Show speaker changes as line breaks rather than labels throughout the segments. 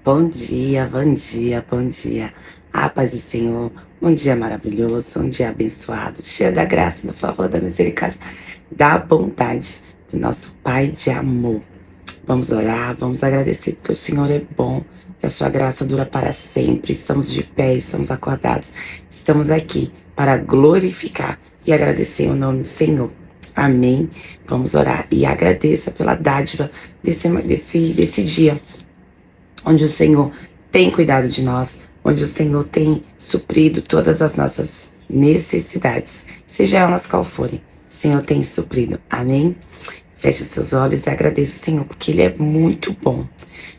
Bom dia, bom dia, bom dia. A paz do Senhor, um dia maravilhoso, um dia abençoado, cheio da graça, do favor, da misericórdia, da bondade do nosso Pai de amor. Vamos orar, vamos agradecer, porque o Senhor é bom e a sua graça dura para sempre. Estamos de pé, estamos acordados, estamos aqui para glorificar e agradecer o nome do Senhor. Amém. Vamos orar e agradeça pela dádiva desse dia, onde o Senhor tem cuidado de nós, onde o Senhor tem suprido todas as nossas necessidades, seja elas qual forem, o Senhor tem suprido. Amém? Feche os seus olhos e agradeça o Senhor, porque Ele é muito bom.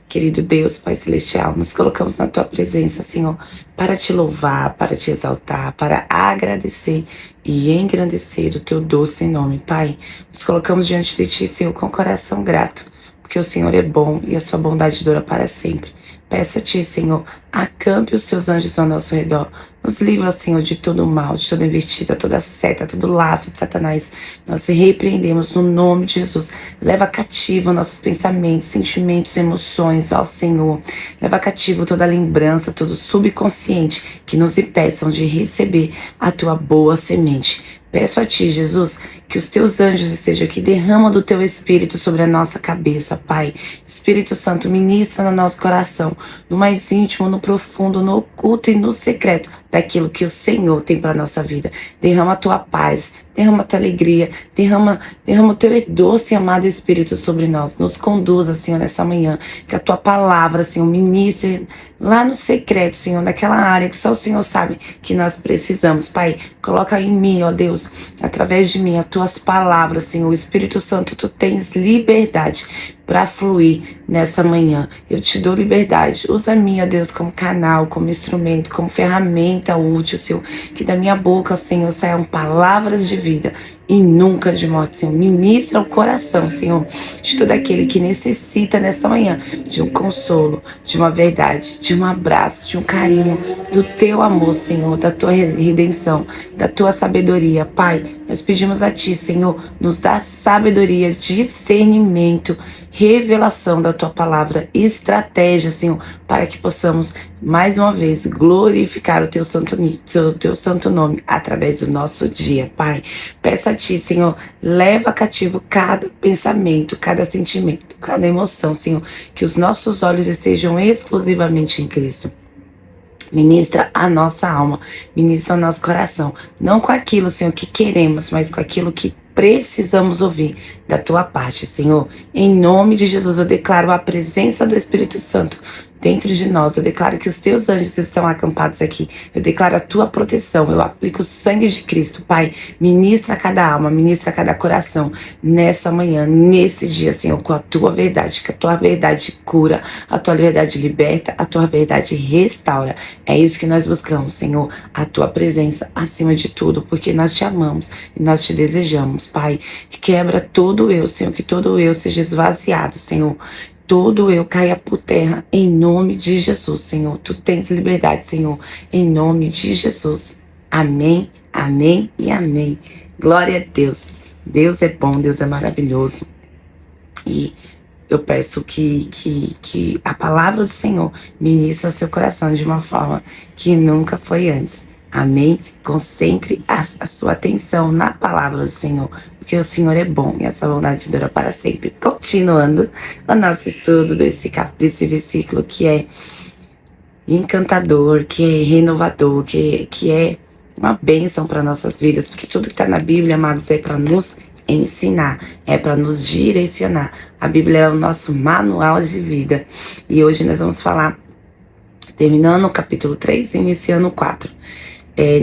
Querido Deus, Pai Celestial, nos colocamos na Tua presença, Senhor, para Te louvar, para Te exaltar, para agradecer e engrandecer o Teu doce nome, Pai. Nos colocamos diante de Ti, Senhor, com coração grato, porque o Senhor é bom e a sua bondade dura para sempre. Peço a Ti, Senhor, acampe os Seus anjos ao nosso redor. Nos livra, Senhor, de todo mal, de toda investida, toda seta, todo laço de Satanás. Nós repreendemos no nome de Jesus. Leva cativo nossos pensamentos, sentimentos, emoções, ó Senhor. Leva cativo toda lembrança, todo subconsciente que nos impeçam de receber a Tua boa semente. Peço a Ti, Jesus, que os Teus anjos estejam aqui, derrama do Teu Espírito sobre a nossa cabeça, Pai. Espírito Santo, ministra no nosso coração, no mais íntimo, no profundo, no oculto e no secreto, daquilo que o Senhor tem para a nossa vida. Derrama a Tua paz, derrama a Tua alegria, derrama o Teu doce e amado Espírito sobre nós. Nos conduza, Senhor, nessa manhã, que a Tua palavra, Senhor, ministre lá no secreto, Senhor, naquela área que só o Senhor sabe que nós precisamos. Pai, coloca em mim, ó Deus, através de mim, as Tuas palavras, Senhor. Espírito Santo, Tu tens liberdade para fluir nessa manhã. Eu Te dou liberdade. Usa a mim, ó Deus, como canal, como instrumento, como ferramenta útil, Senhor. Que da minha boca, Senhor, saiam palavras de vida e nunca de morte, Senhor. Ministra o coração, Senhor, de todo aquele que necessita nesta manhã de um consolo, de uma verdade, de um abraço, de um carinho, do Teu amor, Senhor, da Tua redenção, da Tua sabedoria. Pai, nós pedimos a Ti, Senhor, nos dá sabedoria, discernimento, revelação da Tua palavra, estratégia, Senhor, para que possamos, mais uma vez, glorificar o Teu santo nome através do nosso dia, Pai. Peço a Ti, Senhor, leva cativo cada pensamento, cada sentimento, cada emoção, Senhor, que os nossos olhos estejam exclusivamente em Cristo. Ministra a nossa alma, ministra o nosso coração, não com aquilo, Senhor, que queremos, mas com aquilo que precisamos ouvir da Tua parte, Senhor. Em nome de Jesus, eu declaro a presença do Espírito Santo dentro de nós. Eu declaro que os Teus anjos estão acampados aqui. Eu declaro a Tua proteção. Eu aplico o sangue de Cristo, Pai. Ministra cada alma, ministra cada coração nessa manhã, nesse dia, Senhor, com a Tua verdade, que a Tua verdade cura, a Tua verdade liberta, a Tua verdade restaura. É isso que nós buscamos, Senhor, a Tua presença acima de tudo, porque nós Te amamos e nós Te desejamos, Pai. Quebra todo eu, Senhor, que todo eu seja esvaziado, Senhor. Todo eu caia por terra, em nome de Jesus, Senhor. Tu tens liberdade, Senhor, em nome de Jesus. Amém, amém e amém. Glória a Deus. Deus é bom, Deus é maravilhoso. E eu peço que a palavra do Senhor ministre ao seu coração de uma forma que nunca foi antes. Amém? Concentre a sua atenção na palavra do Senhor, porque o Senhor é bom e a sua bondade dura para sempre. Continuando o nosso estudo desse versículo que é encantador, que é renovador, que é uma bênção para nossas vidas, porque tudo que está na Bíblia, amados, é para nos ensinar, é para nos direcionar. A Bíblia é o nosso manual de vida. E hoje nós vamos falar, terminando o capítulo 3 e iniciando o 4.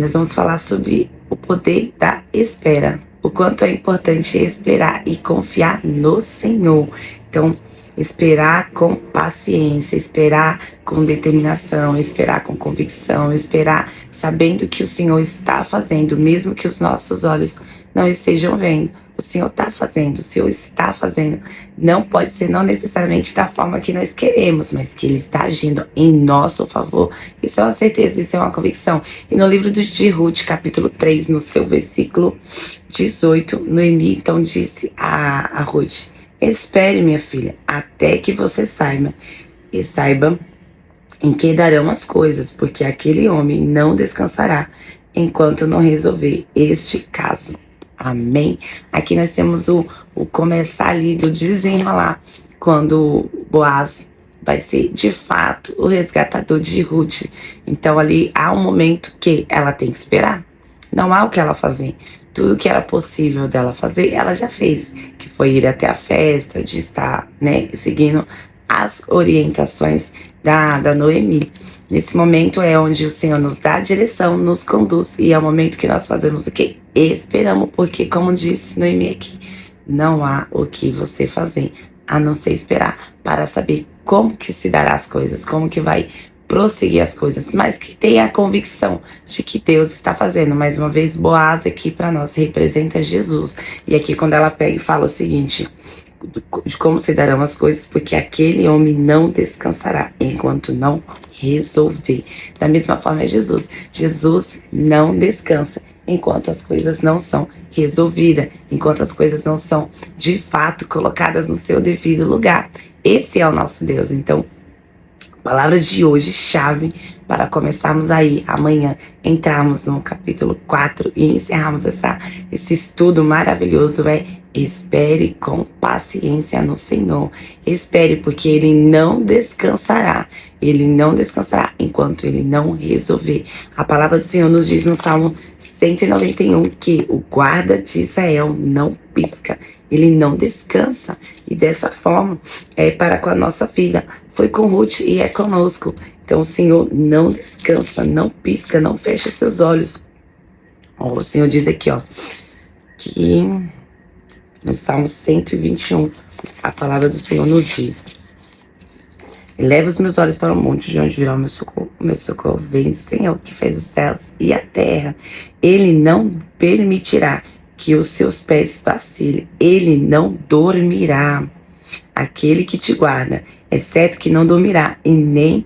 Nós vamos falar sobre o poder da espera, o quanto é importante esperar e confiar no Senhor. Então, esperar com paciência, esperar com determinação, esperar com convicção, esperar sabendo que o Senhor está fazendo, mesmo que os nossos olhos não estejam vendo. O Senhor está fazendo, o Senhor está fazendo. Não pode ser não necessariamente da forma que nós queremos, mas que Ele está agindo em nosso favor. Isso é uma certeza, isso é uma convicção. E no livro de Ruth, capítulo 3, no seu versículo 18, Noemi então disse a Ruth: espere, minha filha, até que você saiba em que darão as coisas, porque aquele homem não descansará enquanto não resolver este caso. Amém? Aqui nós temos o começar ali do desenrolar, quando Boaz vai ser de fato o resgatador de Ruth. Então ali há um momento que ela tem que esperar. Não há o que ela fazer. Tudo que era possível dela fazer, ela já fez, que foi ir até a festa, de estar, né, seguindo as orientações da Noemi. Nesse momento é onde o Senhor nos dá a direção, nos conduz, e é o momento que nós fazemos o quê? Esperamos, porque como disse Noemi aqui, não há o que você fazer, a não ser esperar, para saber como que se dará as coisas, como que vai prosseguir as coisas, mas que tenha a convicção de que Deus está fazendo. Mais uma vez, Boaz aqui para nós representa Jesus. E aqui quando ela pega e fala o seguinte, de como se darão as coisas, porque aquele homem não descansará enquanto não resolver. Da mesma forma é Jesus. Jesus não descansa enquanto as coisas não são resolvidas, enquanto as coisas não são de fato colocadas no seu devido lugar. Esse é o nosso Deus. Então, palavra de hoje, chave para começarmos aí amanhã, entrarmos no capítulo 4 e encerrarmos esse estudo maravilhoso, espere com paciência no Senhor. Espere, porque Ele não descansará. Ele não descansará enquanto Ele não resolver. A palavra do Senhor nos diz no Salmo 191 que o guarda de Israel não pisca. Ele não descansa. E dessa forma é para com a nossa vida. Foi com Ruth e é conosco. Então o Senhor não descansa, não pisca, não fecha seus olhos. O Senhor diz aqui, que no Salmo 121, a palavra do Senhor nos diz: eleva os meus olhos para o monte, de onde virá o meu socorro. O meu socorro vem do Senhor, que fez os céus e a terra. Ele não permitirá que os seus pés vacilem. Ele não dormirá. Aquele que te guarda, é certo que não dormirá, e nem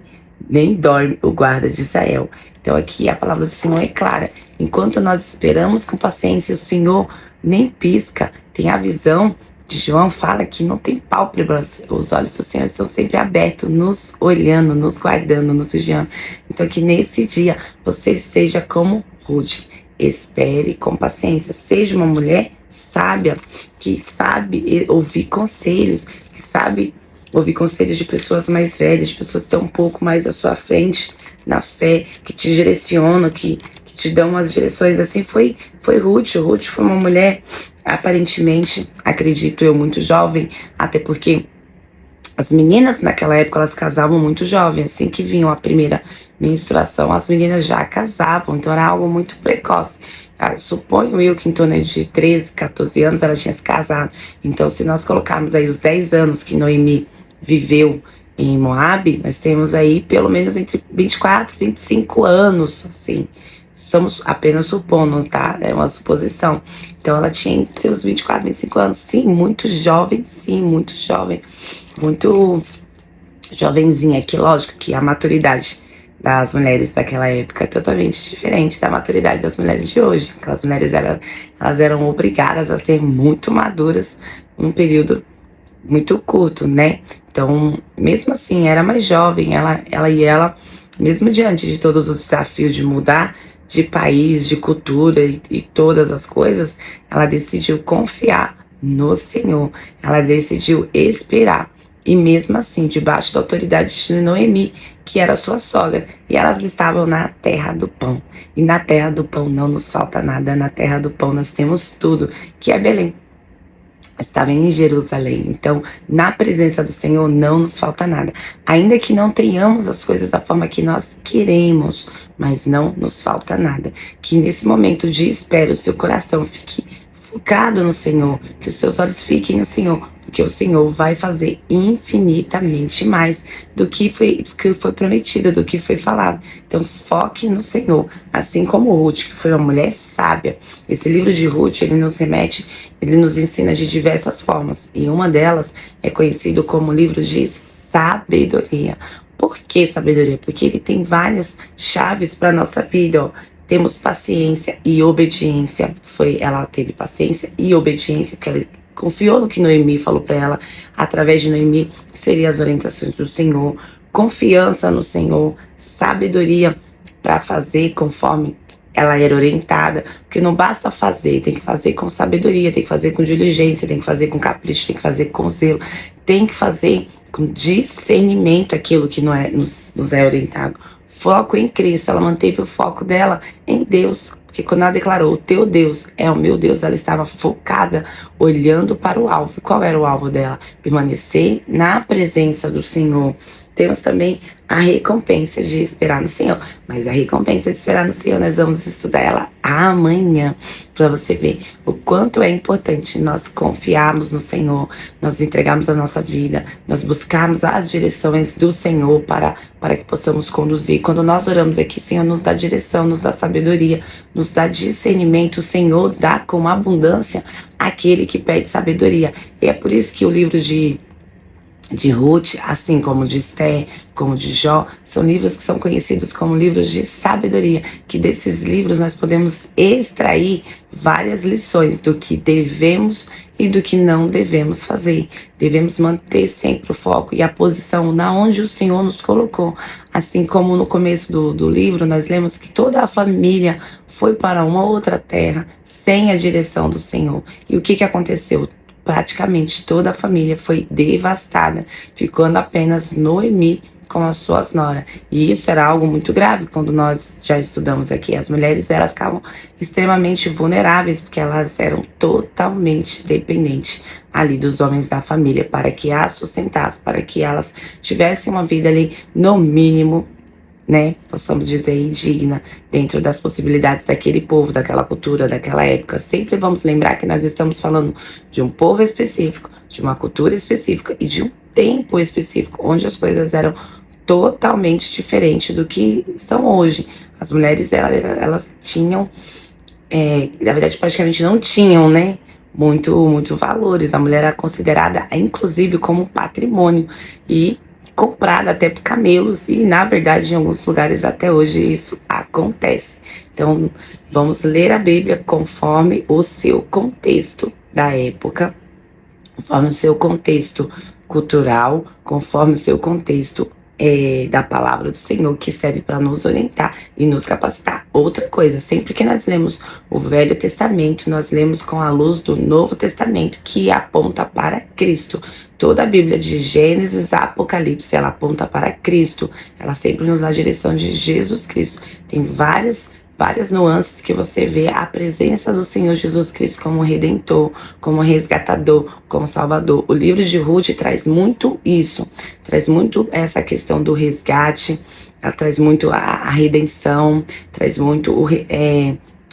dorme o guarda de Israel. Então aqui a palavra do Senhor é clara. Enquanto nós esperamos com paciência, o Senhor nem pisca. Tem a visão de João, fala que não tem pálpebras. Os olhos do Senhor estão sempre abertos, nos olhando, nos guardando, nos vigiando. Então que nesse dia você seja como Ruth. Espere com paciência. Seja uma mulher sábia, que sabe ouvir conselhos, que sabe ouvir conselhos de pessoas mais velhas, de pessoas que estão um pouco mais à sua frente na fé, que te direcionam, que te dão umas direções. Assim foi Ruth. Ruth foi uma mulher, aparentemente, acredito eu, muito jovem, até porque as meninas naquela época, elas casavam muito jovens. Assim que vinham a primeira menstruação, as meninas já casavam, então era algo muito precoce. Suponho eu que em torno de 13, 14 anos ela tinha se casado. Então, se nós colocarmos aí os 10 anos que Noemi viveu em Moabe, nós temos aí pelo menos entre 24 e 25 anos, assim. Estamos apenas supondo, tá? É uma suposição. Então ela tinha seus 24, 25 anos, sim, muito jovem, muito jovenzinha. Que lógico que a maturidade das mulheres daquela época é totalmente diferente da maturidade das mulheres de hoje. Aquelas mulheres elas eram obrigadas a ser muito maduras num período muito curto, né? Então, mesmo assim, era mais jovem, ela, mesmo diante de todos os desafios de mudar de país, de cultura e todas as coisas, ela decidiu confiar no Senhor, ela decidiu esperar. E mesmo assim, debaixo da autoridade de Noemi, que era sua sogra, e elas estavam na terra do pão. E na terra do pão não nos falta nada, na terra do pão nós temos tudo, que é Belém. Estava em Jerusalém. Então, na presença do Senhor não nos falta nada. Ainda que não tenhamos as coisas da forma que nós queremos, mas não nos falta nada. Que nesse momento de espera o seu coração fique focado no Senhor, que os seus olhos fiquem no Senhor, porque o Senhor vai fazer infinitamente mais do que foi prometido, do que foi falado. Então foque no Senhor, assim como Ruth, que foi uma mulher sábia. Esse livro de Ruth, ele nos ensina de diversas formas, e uma delas é conhecido como livro de sabedoria. Por que sabedoria? Porque ele tem várias chaves para a nossa vida, Temos paciência e obediência. Ela teve paciência e obediência, porque ela confiou no que Noemi falou para ela. Através de Noemi, seriam as orientações do Senhor. confiança no Senhor, sabedoria para fazer conforme ela era orientada, porque não basta fazer, tem que fazer com sabedoria, tem que fazer com diligência, tem que fazer com capricho, tem que fazer com zelo, tem que fazer com discernimento aquilo que não é, nos é orientado. Foco em Cristo, ela manteve o foco dela em Deus, porque quando ela declarou, o teu Deus é o meu Deus, ela estava focada, olhando para o alvo. Qual era o alvo dela? Permanecer na presença do Senhor. Temos também a recompensa de esperar no Senhor, mas a recompensa de esperar no Senhor, nós vamos estudar ela amanhã, para você ver o quanto é importante nós confiarmos no Senhor, nós entregarmos a nossa vida, nós buscarmos as direções do Senhor para que possamos conduzir. Quando nós oramos aqui, Senhor, nos dá direção, nos dá sabedoria, nos dá discernimento, o Senhor dá com abundância àquele que pede sabedoria. E é por isso que o livro de Ruth, assim como de Esther, como de Jó, são livros que são conhecidos como livros de sabedoria, que desses livros nós podemos extrair várias lições do que devemos e do que não devemos fazer. Devemos manter sempre o foco e a posição na onde o Senhor nos colocou. Assim como no começo do livro nós lemos que toda a família foi para uma outra terra sem a direção do Senhor. E o que aconteceu? Praticamente toda a família foi devastada, ficando apenas Noemi com as suas noras. E isso era algo muito grave quando nós já estudamos aqui. As mulheres, elas ficavam extremamente vulneráveis, porque elas eram totalmente dependentes ali dos homens da família, para que as sustentassem, para que elas tivessem uma vida ali, no mínimo, né, possamos dizer, digna, dentro das possibilidades daquele povo, daquela cultura, daquela época. Sempre vamos lembrar que nós estamos falando de um povo específico, de uma cultura específica e de um tempo específico, onde as coisas eram totalmente diferentes do que são hoje. As mulheres, elas tinham, na verdade, praticamente não tinham, né, muito valores. A mulher era considerada, inclusive, como patrimônio e comprada até por camelos, e na verdade em alguns lugares até hoje isso acontece. Então vamos ler a Bíblia conforme o seu contexto da época, conforme o seu contexto cultural, conforme o seu contexto da palavra do Senhor, que serve para nos orientar e nos capacitar. Outra coisa, sempre que nós lemos o Velho Testamento, nós lemos com a luz do Novo Testamento, que aponta para Cristo. Toda a Bíblia, de Gênesis a Apocalipse, ela aponta para Cristo. Ela sempre nos dá a direção de Jesus Cristo. Tem várias nuances que você vê a presença do Senhor Jesus Cristo como Redentor, como Resgatador, como Salvador. O livro de Ruth traz muito isso, traz muito essa questão do resgate, ela traz muito a redenção, traz muito o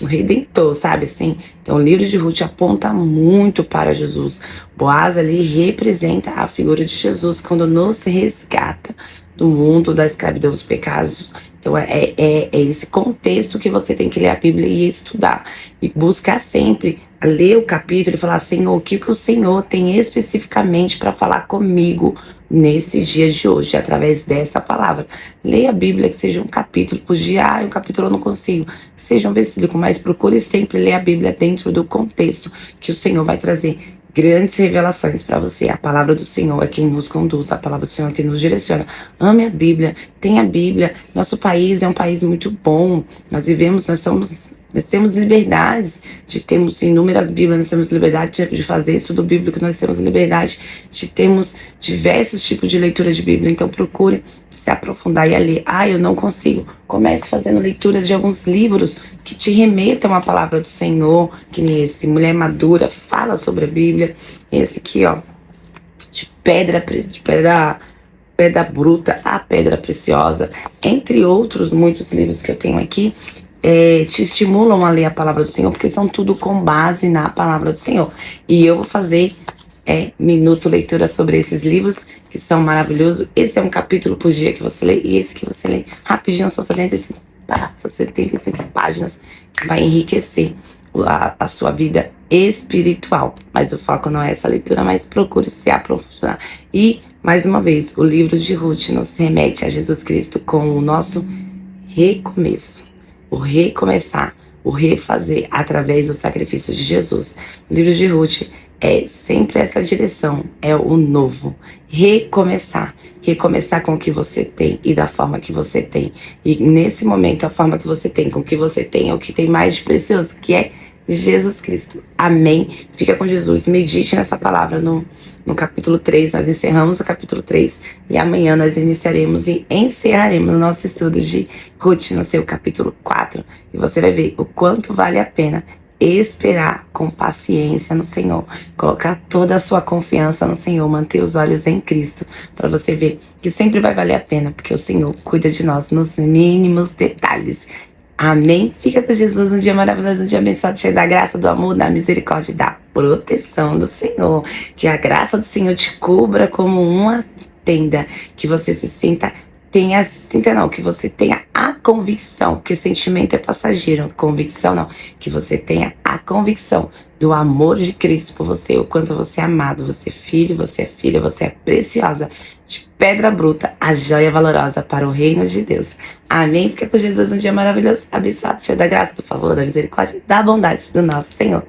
Redentor, sabe assim? Então o livro de Ruth aponta muito para Jesus. Boaz ali representa a figura de Jesus quando nos resgata do mundo, da escravidão, dos pecados. Então é esse contexto que você tem que ler a Bíblia e estudar. E buscar sempre ler o capítulo e falar, Senhor, o que o Senhor tem especificamente para falar comigo nesse dia de hoje, através dessa palavra. Leia a Bíblia, que seja um capítulo por dia. Um capítulo eu não consigo. Que seja um versículo, mas procure sempre ler a Bíblia dentro do contexto que o Senhor vai trazer grandes revelações para você. A palavra do Senhor é quem nos conduz, a palavra do Senhor é quem nos direciona. Ame a Bíblia, tenha a Bíblia. Nosso país é um país muito bom. Nós temos liberdades de termos inúmeras Bíblias, nós temos liberdade de fazer estudo bíblico, nós temos liberdade de termos diversos tipos de leitura de Bíblia. Então procure se aprofundar e a ler. Eu não consigo. Comece fazendo leituras de alguns livros que te remetam à palavra do Senhor, que nem esse, Mulher Madura, fala sobre a Bíblia. Esse aqui, ó, de pedra bruta a pedra preciosa, entre outros muitos livros que eu tenho aqui, te estimulam a ler a palavra do Senhor, porque são tudo com base na palavra do Senhor. E eu vou fazer minuto leitura sobre esses livros, que são maravilhosos. Esse é um capítulo por dia que você lê, e esse que você lê rapidinho, são 75 páginas, que vai enriquecer a sua vida espiritual. Mas o foco não é essa leitura, mas procure se aprofundar. E, mais uma vez, o livro de Ruth nos remete a Jesus Cristo com o nosso recomeço, o recomeçar, o refazer através do sacrifício de Jesus. O livro de Ruth é sempre essa direção, é o novo. Recomeçar. Recomeçar com o que você tem e da forma que você tem. E nesse momento, a forma que você tem, com o que você tem, é o que tem mais de precioso, que é Jesus Cristo. Amém? Fica com Jesus. Medite nessa palavra no capítulo 3. Nós encerramos o capítulo 3 e amanhã nós iniciaremos e encerraremos o nosso estudo de Ruth no seu capítulo 4. E você vai ver o quanto vale a pena esperar com paciência no Senhor, colocar toda a sua confiança no Senhor, manter os olhos em Cristo, para você ver que sempre vai valer a pena, porque o Senhor cuida de nós nos mínimos detalhes. Amém? Fica com Jesus, um dia maravilhoso, um dia abençoado, cheio da graça, do amor, da misericórdia e da proteção do Senhor. Que a graça do Senhor te cubra como uma tenda, que você se sinta que você tenha a convicção, porque sentimento é passageiro, convicção não, que você tenha a convicção do amor de Cristo por você, o quanto você é amado, você é filho, você é filha, você é preciosa, de pedra bruta, a joia valorosa para o reino de Deus. Amém? Fica com Jesus um dia maravilhoso, abençoado, cheio da graça, do favor, da misericórdia, da bondade do nosso Senhor.